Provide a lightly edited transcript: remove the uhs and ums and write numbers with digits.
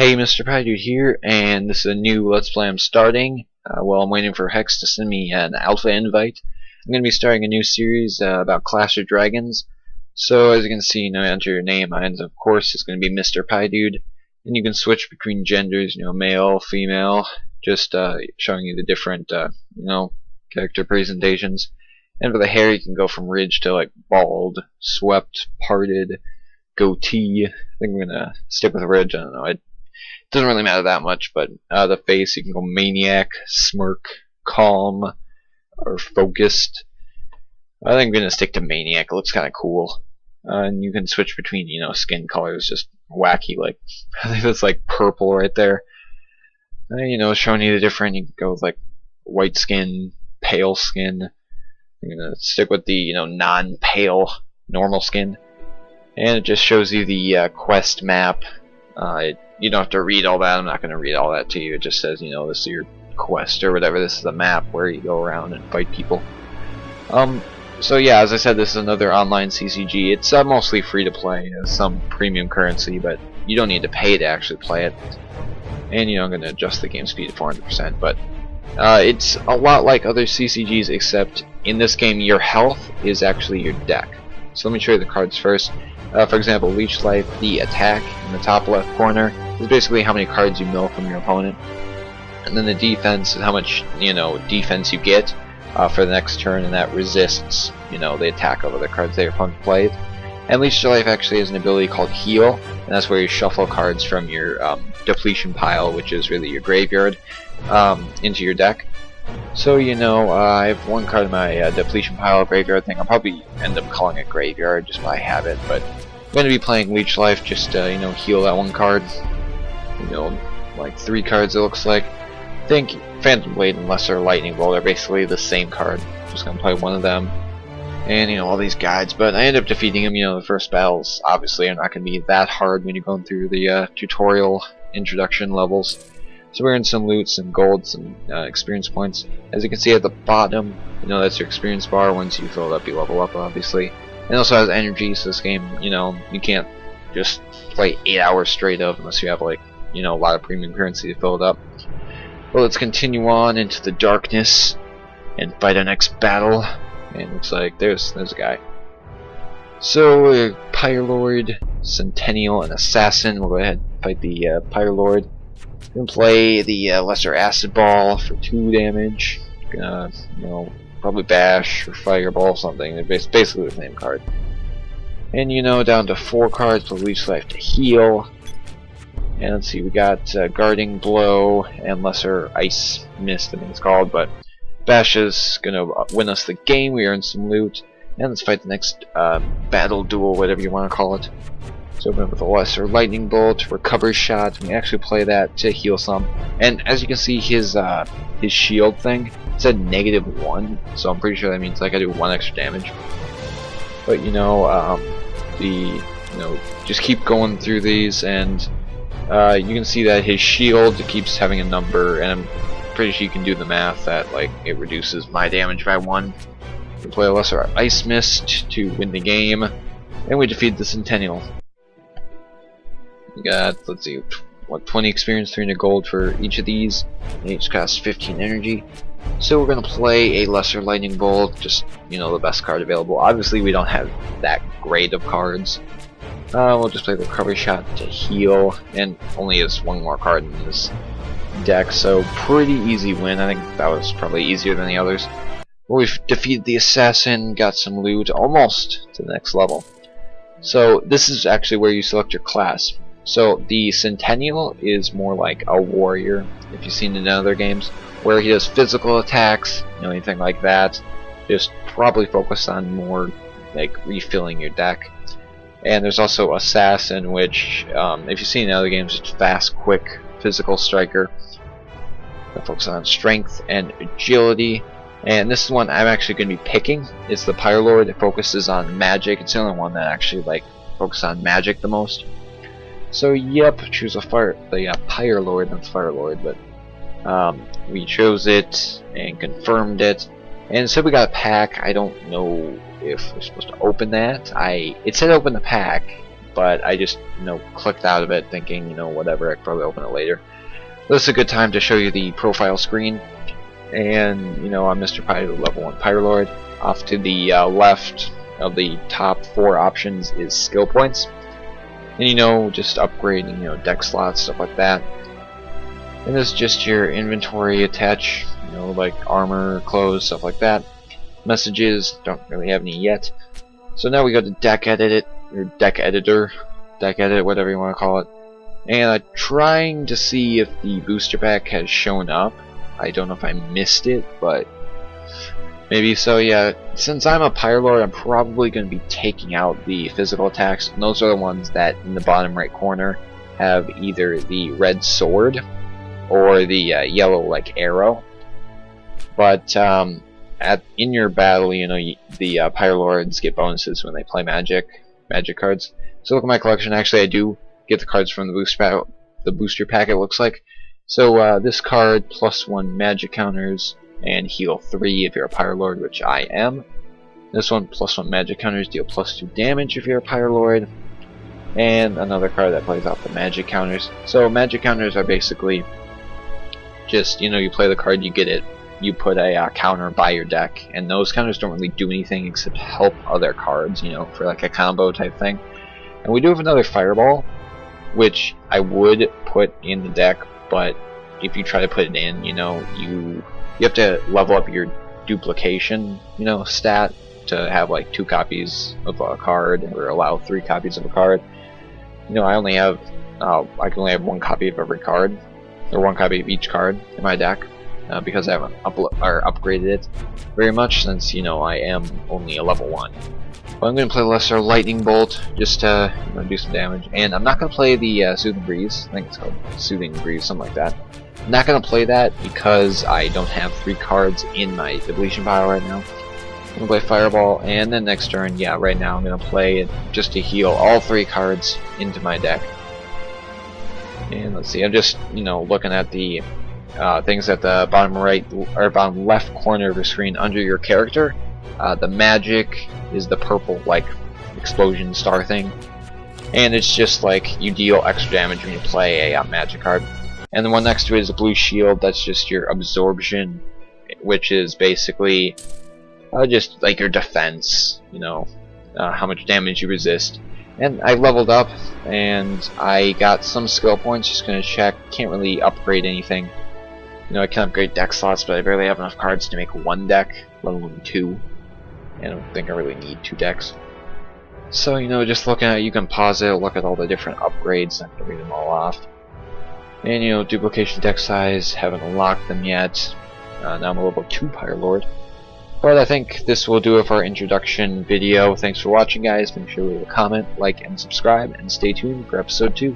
Hey, Mr. Pydude here, and this is a new Let's Play I'm starting. While I'm waiting for Hex to send me an alpha invite, I'm going to be starting a new series about Clash of Dragons. So, as you can see, enter your name, and of course, it's going to be Mr. Pydude. And you can switch between genders, male, female, just showing you the different, character presentations. And for the hair, you can go from ridge to like bald, swept, parted, goatee. I think I'm gonna stick with ridge. I don't know. It doesn't really matter that much, but the face, you can go maniac, smirk, calm, or focused. I think I'm gonna stick to maniac. It looks kind of cool. And you can switch between, skin colors, just wacky. Like I think that's like purple right there. Showing you the different. You can go with like white skin, pale skin. I'm gonna stick with the non-pale, normal skin. And it just shows you the quest map. You don't have to read all that. I'm not going to read all that to you. It just says, this is your quest or whatever. This is a map where you go around and fight people. So yeah, as I said, this is another online CCG. It's mostly free to play. It has some premium currency, but you don't need to pay to actually play it. And I'm going to adjust the game speed to 400%. But it's a lot like other CCGs, except in this game, your health is actually your deck. So let me show you the cards first. For example, Leech Life, the attack in the top left corner is basically how many cards you mill from your opponent. And then the defense is how much defense you get for the next turn, and that resists the attack of other cards that your opponent played. And Leech Life actually has an ability called Heal, and that's where you shuffle cards from your depletion pile, which is really your graveyard, into your deck. So I have one card in my depletion pile graveyard thing. I'll probably end up calling it graveyard just by habit, but I'm going to be playing Leech Life just to heal that one card. Like 3 cards it looks like. I think Phantom Blade and Lesser Lightning Bolt are basically the same card. Just going to play one of them. And all these guides, but I end up defeating them. The first battles obviously are not going to be that hard when you're going through the tutorial introduction levels. So we're in some loot, some gold, some experience points. As you can see at the bottom, that's your experience bar. Once you fill it up, you level up, obviously. And it also has energy, so this game, you can't just play 8 hours straight of unless you have a lot of premium currency to fill it up. Well, let's continue on into the darkness and fight our next battle. And it looks like there's a guy. So, Pyrelord, Centennial, and Assassin. We'll go ahead and fight the Pyrelord. Can play the Lesser Acid Ball for 2 damage. Probably Bash or Fireball, something. They're basically the same card. And down to 4 cards for Leech Life to heal. And let's see, we got Guarding Blow and Lesser Ice Mist, I think it's called. But Bash is gonna win us the game. We earn some loot. And let's fight the next battle duel, whatever you want to call it. So open up with a Lesser Lightning Bolt, Recover Shot. We actually play that to heal some. And as you can see, his shield thing said -1, so I'm pretty sure that means like I do 1 extra damage. But just keep going through these, and you can see that his shield keeps having a number, and I'm pretty sure you can do the math that like it reduces my damage by 1. We play a Lesser Ice Mist to win the game, and we defeat the Centennial. We got, let's see, 20 experience, 300 gold for each of these, and each costs 15 energy. So we're going to play a Lesser Lightning Bolt, just, the best card available. Obviously we don't have that great of cards. We'll just play the Recovery Shot to heal, and only has 1 more card in this deck, so pretty easy win. I think that was probably easier than the others. But we've defeated the Assassin, got some loot, almost to the next level. So this is actually where you select your class. So the Centennial is more like a warrior, if you've seen it in other games, where he does physical attacks, anything like that. Just probably focus on more like refilling your deck. And there's also Assassin, which if you've seen in other games, it's fast, quick, physical striker. That focuses on strength and agility. And this is one I'm actually going to be picking. It's the Pyrelord. It focuses on magic. It's the only one that actually focuses on magic the most. So yep, choose the Pyrelord, not the Firelord, but we chose it and confirmed it. And so we got a pack. I don't know if we're supposed to open that. It said open the pack, but I just clicked out of it thinking whatever, I could probably open it later. This is a good time to show you the profile screen, and I'm Mr. Pyro, level 1 Pyrolord. Off to the left of the top 4 options is skill points, and just upgrading deck slots, stuff like that. And this is just your inventory attach, like armor, clothes, stuff like that. Messages, don't really have any yet. So now we go to deck edit, or deck editor, deck edit, whatever you want to call it. And I'm trying to see if the booster pack has shown up. I don't know if I missed it, but maybe so. Yeah, since I'm a Pyrolord, I'm probably going to be taking out the physical attacks. And those are the ones that in the bottom right corner have either the red sword or the yellow like arrow. But in your battle, the Pyrolords get bonuses when they play magic cards. So look at my collection. Actually, I do get the cards from the booster pack. It looks like. So this card +1 magic counters and heal 3 if you're a Pyrolord, which I am. This one +1 magic counters, deal +2 damage if you're a Pyrolord. And another card that plays off the magic counters. So magic counters are basically just you play the card, you get it. You put a counter by your deck, and those counters don't really do anything except help other cards, for like a combo type thing. And we do have another Fireball, which I would put in the deck, but if you try to put it in, you have to level up your duplication, stat to have like 2 copies of a card, or allow 3 copies of a card. I can only have 1 copy of every card, or 1 copy of each card in my deck. Because I haven't upgraded it very much, since I am only a level 1. But I'm going to play Lesser Lightning Bolt just to do some damage, and I'm not going to play the Soothing Breeze. I think it's called Soothing Breeze, something like that. I'm not going to play that because I don't have 3 cards in my depletion pile right now. I'm going to play Fireball, and then next turn, yeah, right now I'm going to play it just to heal all 3 cards into my deck. And let's see, I'm just looking at the things at the bottom right or bottom left corner of your screen under your character. The magic is the purple like explosion star thing, and it's just like you deal extra damage when you play a magic card. And the one next to it is a blue shield. That's just your absorption, which is basically just like your defense, how much damage you resist. And I leveled up and I got some skill points. Just gonna check. Can't really upgrade anything. I can upgrade deck slots, but I barely have enough cards to make 1 deck, let alone 2. And I don't think I really need 2 decks. So, just looking at it, you can pause it, look at all the different upgrades, not gonna read them all off. And, duplication deck size, haven't unlocked them yet. Now I'm a level 2 Pyrolord. But I think this will do it for our introduction video. Thanks for watching, guys. Make sure to leave a comment, like, and subscribe, and stay tuned for episode 2.